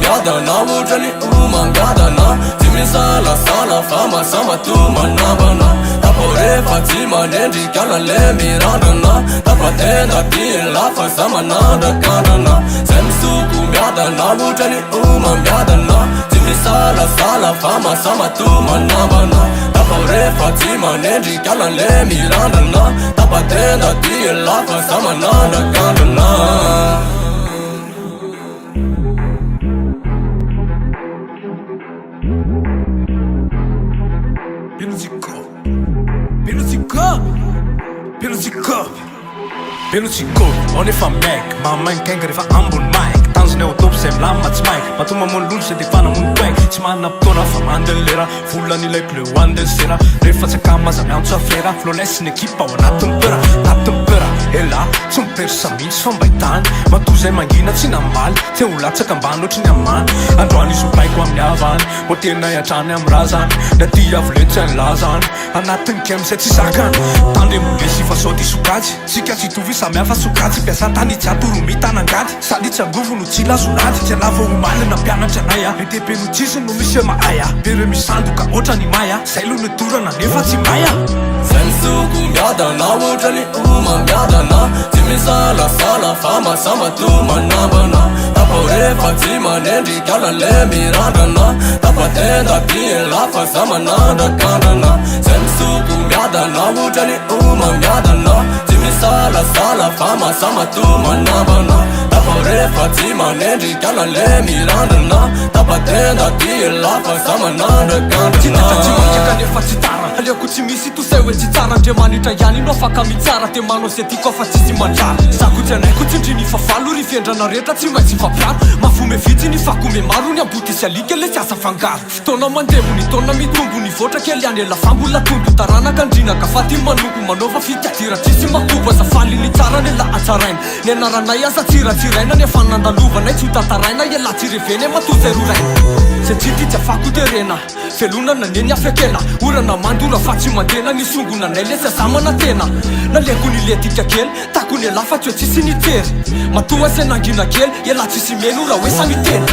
Miadana, wujali uma miadana. Timi sala sala fama sama tuma nabana. Tapore fatima nendi kana le miradana. Tapatenda bil lafa sama nada kanana. Semsuku miadana, wujali uma miadana. Timi sala sala fama sama tuma nabana. Tapore fatima nendi kana le miradana. Tapatenda bil lafa sama nada kanana. Pelotiko, on efa meg Mamain kenga refa ambon mic Tanjona eo atao zay milamina tsy maik Matoma mon'olo zay de fana mono paik Tsy manam-potoana fa mandeha lera Volany ilaiko le hoandeha sera Rehefa tsy akamaza miantso aflera Flonesse ny ekipa ao anatin'ny pera Anatin'ny pera Ela, tsy mipersa mihitsy fa mba hitany Matoa zay mangina tsy namaly Te ho latsaka ambany ohatry ny amany Androany izy ho baiko amin'ny havany Ho tena hiatrany amin'ny razany Na ty avy tsy anilazany Anatin'ny kem zay tsy zakany Tandre molesy fa sao ty sokajy Sika tsy tovy samy hafa sokajy Piasa tany tsy atoromita nangaty Salitsy angovo no tsy lazonady Tsy alava omaly na mpianatra anay Etepe no tsisy no misy maaya Pere misandoka otra ny maya Zay lo netorana nefa tsy maya Semsuku miadana, wujali uma miadana. Timi sala sala fama sama tuma nabana. Tapore fatima nendi kana le miradana. Tapatenda bil lafa sama nada kanana. Semsuku miadana, wujali uma miadana. Timi sala sala fama sama tuma nabana. Tapore fatima nendi kana le miradana. Tapatenda bil lafa sama nada kanana. Aliako tsy misy tosay hoe tsy tsara Andriamanitra ihany no afaka mitsara Te manao zay tiako afa tsisy mandrara Zako tsy anaiko tsy ndry ny fafalo Ry fiandrana rehetra tsy maintsy fampiaro Mafome vitsy ny fakome maro Ny amboty sy alika le tsy asa fangaro Fotoana mandemo ny taona mitombo Ny voatra kely any ela fambola tondo Taranaka andrinaka faty manoko Manova fitiatira tsisy makobo Aza faly ny tsara ny la atsaraina Ny anaranay aza tsiratsiraina Ny afanandalovana tsy ho tataraina Ela tsy reveny matozay roraina Zay tsy ty tsy afako terena Felonana neny afekela Orana mandora fa tsy mandena Ny songona nay le sy azamana tena Naleko ny letika kely Tako ny ela fa tsy hoe tsisy ny tery Matoa zay nangina kely Ela tsisy meno raha hoe samy tena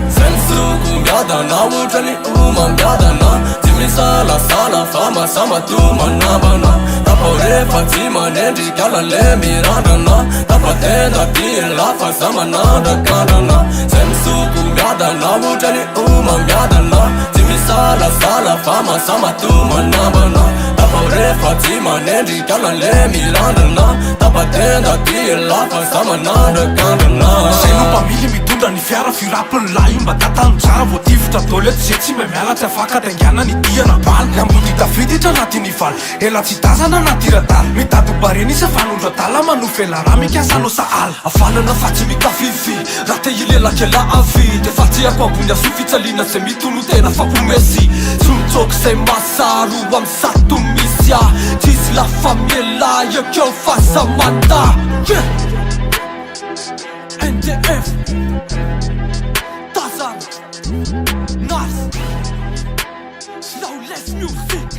Semsuku miadana, wujali uma miadana. Timi sala sala fama sama tuma nabana. Tapore fatima nendi kana le miradana. Tapatenda bil lafa sama nada kanana. Semsuku miadana, wujali uma miadana. Timi sala sala fama sama tuma nabana. Tapore fatima nendi kana le miradana. Tapatenda bil lafa sama nada kanana. Zay no mpamily mitondra ny fiara firapiny lahy Mba tatany tsara vo tifotra dôly Tsy zay tsy mba miala tsy afaka taingana ny diana baly Ny ambody tafiditra anatin'ny valy Ela tsy tazana anaty radala Mitady bareny isa fanondra tala Manofela raha mikasanao sahala Afanana fa tsy mikafifi Raha te ilelakela avy De fa tsy ako ambony aso fitsaliana Zay mitono tena fampomesy Tsy mitsoko zay masaro Am sato misy a Tsisy la famela Ekeo fahasamanda NDF Tazan Nas Slowless music